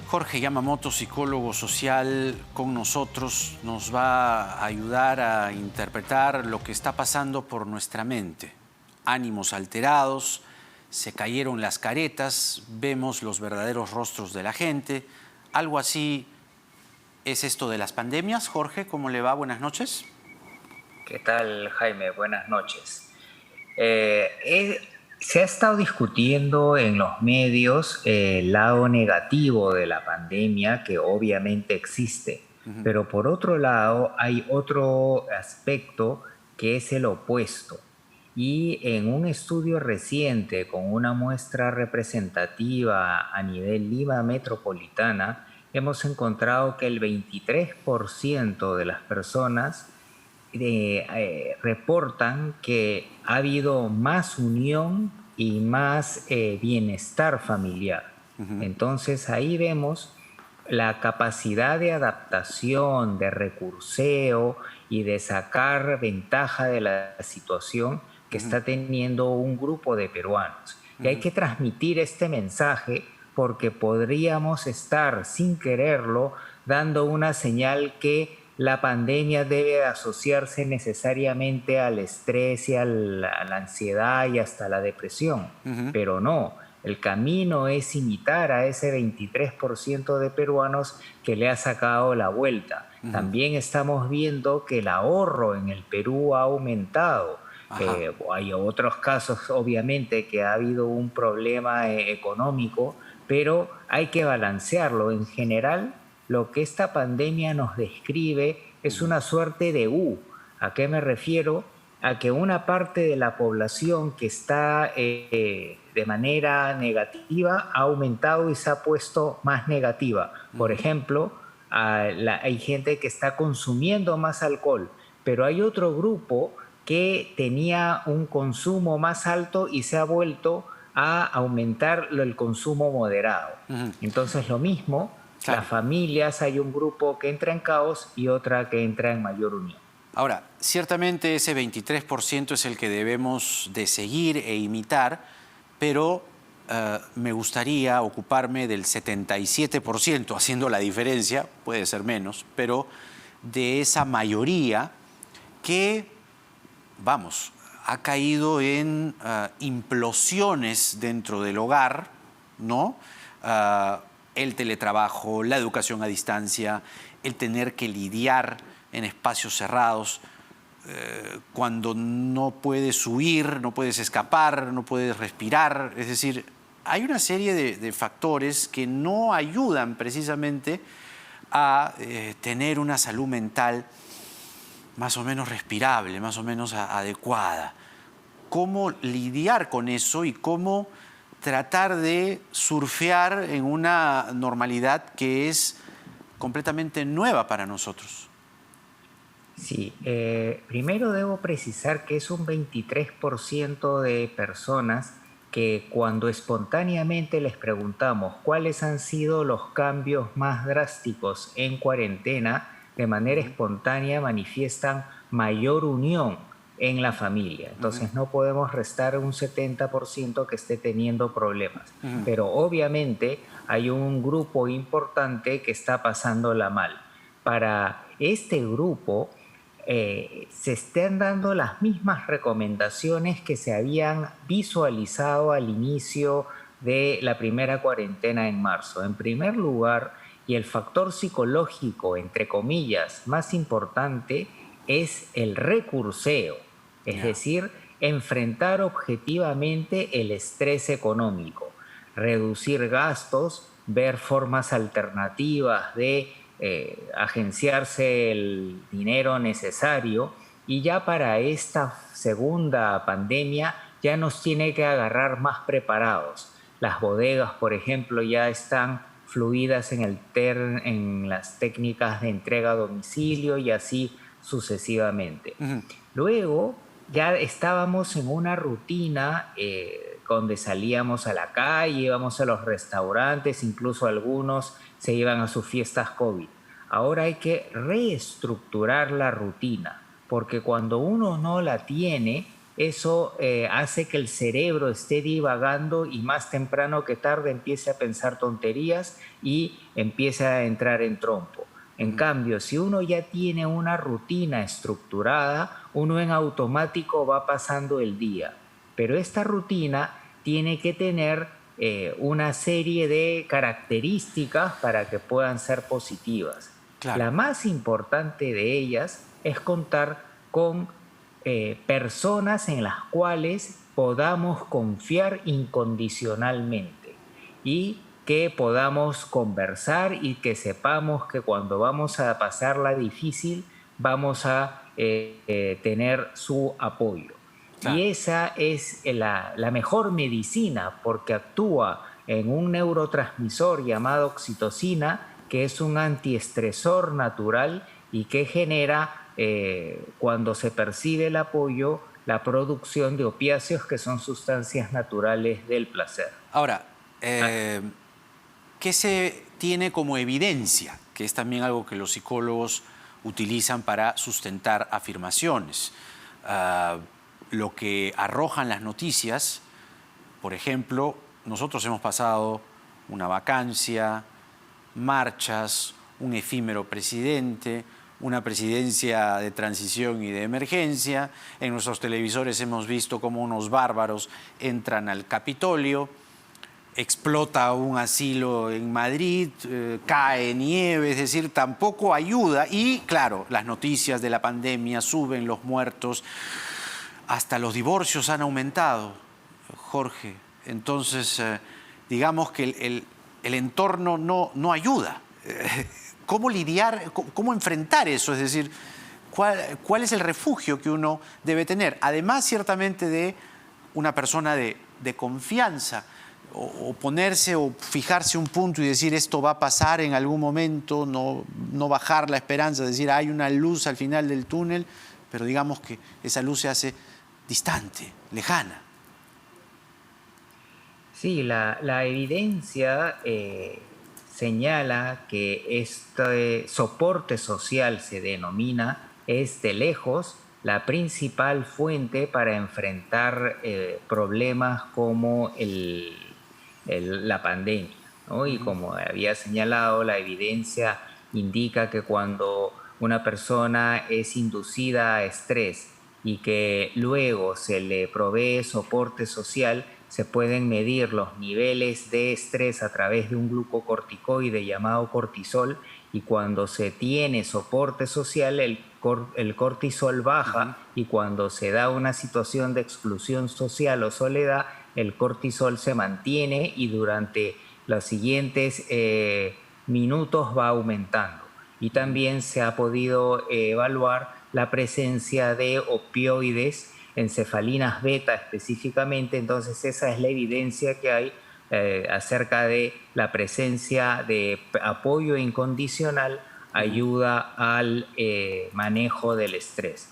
Jorge Yamamoto, psicólogo social, con nosotros, nos va a ayudar a interpretar lo que está pasando por nuestra mente. Ánimos alterados, se cayeron las caretas, vemos los verdaderos rostros de la gente. Algo así es esto de las pandemias. Jorge, ¿cómo le va? Buenas noches. ¿Qué tal, Jaime? Buenas noches. Se ha estado discutiendo en los medios el lado negativo de la pandemia, que obviamente existe, pero por otro lado hay otro aspecto que es el opuesto. Y en un estudio reciente con una muestra representativa a nivel Lima metropolitana, hemos encontrado que el 23% de las personas reportan que ha habido más unión y más bienestar familiar. Entonces ahí vemos la capacidad de adaptación, de recurseo y de sacar ventaja de la situación que está teniendo un grupo de peruanos. Y hay que transmitir este mensaje porque podríamos estar, sin quererlo, dando una señal que la pandemia debe asociarse necesariamente al estrés y a la ansiedad y hasta la depresión, pero no. El camino es imitar a ese 23% de peruanos que le ha sacado la vuelta. También estamos viendo que el ahorro en el Perú ha aumentado. Hay otros casos, obviamente, que ha habido un problema económico, pero hay que balancearlo. En general, lo que esta pandemia nos describe es una suerte de U. ¿A qué me refiero? A que una parte de la población que está de manera negativa ha aumentado y se ha puesto más negativa. Por ejemplo, hay gente que está consumiendo más alcohol, pero hay otro grupo que tenía un consumo más alto y se ha vuelto a aumentar el consumo moderado. Entonces lo mismo, Claro. las familias, hay un grupo que entra en caos y otra que entra en mayor unión. Ahora, ciertamente ese 23% es el que debemos de seguir e imitar, pero me gustaría ocuparme del 77%, haciendo la diferencia, puede ser menos, pero de esa mayoría que, vamos, ha caído en implosiones dentro del hogar, ¿no? El teletrabajo, la educación a distancia, el tener que lidiar en espacios cerrados, cuando no puedes huir, no puedes escapar, no puedes respirar. Es decir, hay una serie de factores que no ayudan precisamente a tener una salud mental más o menos respirable, más o menos adecuada. ¿Cómo lidiar con eso y cómo tratar de surfear en una normalidad que es completamente nueva para nosotros? Sí, primero debo precisar que es un 23% de personas que cuando espontáneamente les preguntamos cuáles han sido los cambios más drásticos en cuarentena, de manera espontánea manifiestan mayor unión en la familia. Entonces no podemos restar un 70% que esté teniendo problemas. Pero obviamente hay un grupo importante que está pasándola mal. Para este grupo se están dando las mismas recomendaciones que se habían visualizado al inicio de la primera cuarentena en marzo. En primer lugar, y el factor psicológico, entre comillas, más importante es el recurseo, es decir, enfrentar objetivamente el estrés económico, reducir gastos, ver formas alternativas de agenciarse el dinero necesario, y ya para esta segunda pandemia ya nos tiene que agarrar más preparados. Las bodegas, por ejemplo, ya están fluidas en las técnicas de entrega a domicilio y así sucesivamente. Luego ya estábamos en una rutina donde salíamos a la calle, íbamos a los restaurantes, incluso algunos se iban a sus fiestas COVID. Ahora hay que reestructurar la rutina, porque cuando uno no la tiene, eso hace que el cerebro esté divagando y más temprano que tarde empiece a pensar tonterías y empiece a entrar en trompo. En cambio, si uno ya tiene una rutina estructurada, uno en automático va pasando el día. Pero esta rutina tiene que tener una serie de características para que puedan ser positivas. Claro, La más importante de ellas es contar con personas en las cuales podamos confiar incondicionalmente y que podamos conversar y que sepamos que cuando vamos a pasarla difícil vamos a tener su apoyo. claro. Y esa es la mejor medicina porque actúa en un neurotransmisor llamado oxitocina, que es un antiestresor natural y que genera, cuando se percibe el apoyo, la producción de opiáceos, que son sustancias naturales del placer. Ahora, Ah, ¿qué se tiene como evidencia? Que es también algo que los psicólogos utilizan para sustentar afirmaciones. Lo que arrojan las noticias, por ejemplo, nosotros hemos pasado una vacancia, marchas, un efímero presidente, una presidencia de transición y de emergencia. En nuestros televisores hemos visto cómo unos bárbaros entran al Capitolio, explota un asilo en Madrid, cae nieve, es decir, tampoco ayuda. Y claro, las noticias de la pandemia, suben los muertos, hasta los divorcios han aumentado, Jorge. Entonces, digamos que el entorno no ayuda. ¿Cómo lidiar, cómo enfrentar eso? Es decir, ¿cuál es el refugio que uno debe tener? Además, ciertamente, de una persona de confianza, o ponerse o fijarse un punto y decir esto va a pasar en algún momento, no bajar la esperanza, decir hay una luz al final del túnel, pero digamos que esa luz se hace distante, lejana. sí, la evidencia señala que este soporte social, se denomina, es de lejos la principal fuente para enfrentar problemas como la pandemia, ¿no? Y como había señalado, la evidencia indica que cuando una persona es inducida a estrés y que luego se le provee soporte social, se pueden medir los niveles de estrés a través de un glucocorticoide llamado cortisol, y cuando se tiene soporte social el cortisol baja, y cuando se da una situación de exclusión social o soledad, el cortisol se mantiene y durante los siguientes minutos va aumentando. Y también se ha podido evaluar la presencia de opioides, encefalinas beta específicamente. Entonces esa es la evidencia que hay acerca de la presencia de apoyo incondicional, ayuda al manejo del estrés.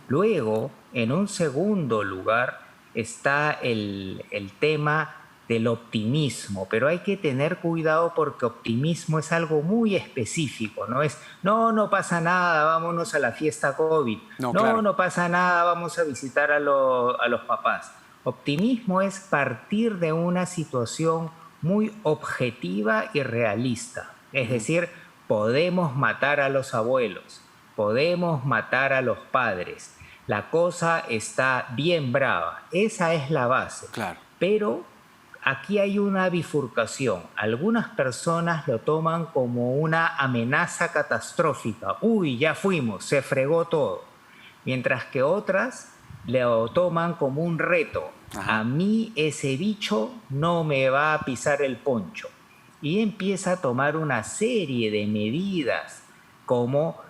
Luego, en un segundo lugar, está el tema del optimismo, pero hay que tener cuidado porque optimismo es algo muy específico, no es, no pasa nada, vámonos a la fiesta COVID, No, claro. no pasa nada, vamos a visitar a los papás. Optimismo es partir de una situación muy objetiva y realista, es decir, podemos matar a los abuelos, podemos matar a los padres, la cosa está bien brava, esa es la base, Claro. pero aquí hay una bifurcación. Algunas personas lo toman como una amenaza catastrófica. Uy, ya fuimos, se fregó todo. Mientras que otras lo toman como un reto. A mí ese bicho no me va a pisar el poncho. Y empieza a tomar una serie de medidas como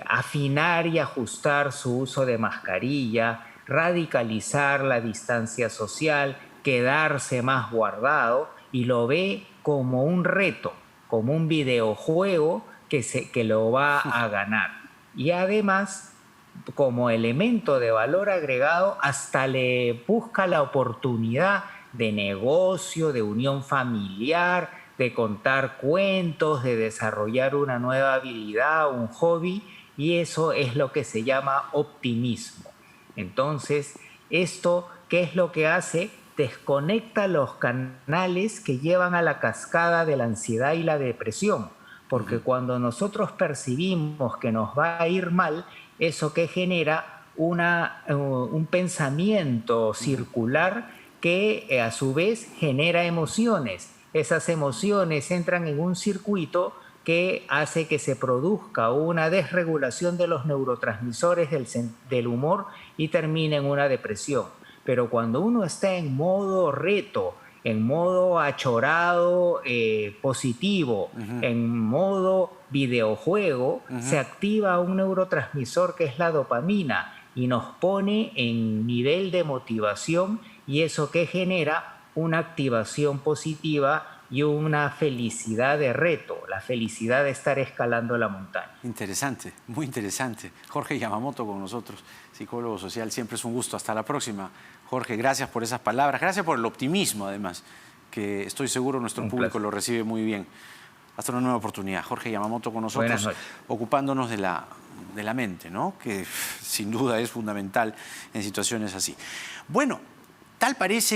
afinar y ajustar su uso de mascarilla, radicalizar la distancia social, quedarse más guardado, y lo ve como un reto, como un videojuego que lo va a ganar. Y además, como elemento de valor agregado, hasta le busca la oportunidad de negocio, de unión familiar, de contar cuentos, de desarrollar una nueva habilidad, un hobby, y eso es lo que se llama optimismo. Entonces, Esto, ¿qué es lo que hace? Desconecta los canales que llevan a la cascada de la ansiedad y la depresión. Porque cuando nosotros percibimos que nos va a ir mal, eso que genera un pensamiento circular que a su vez genera emociones. Esas emociones entran en un circuito que hace que se produzca una desregulación de los neurotransmisores del humor y termina en una depresión. Pero cuando uno está en modo reto, en modo achorado, positivo, en modo videojuego, se activa un neurotransmisor que es la dopamina y nos pone en nivel de motivación, y eso que genera una activación positiva y una felicidad de reto, la felicidad de estar escalando la montaña. Interesante, muy interesante. Jorge Yamamoto con nosotros, psicólogo social. Siempre es un gusto. Hasta la próxima. Jorge, gracias por esas palabras. Gracias por el optimismo, además, que estoy seguro nuestro público lo recibe muy bien. Hasta una nueva oportunidad. Jorge Yamamoto con nosotros, ocupándonos de la mente, ¿no? Que sin duda es fundamental en situaciones así. Bueno, tal parece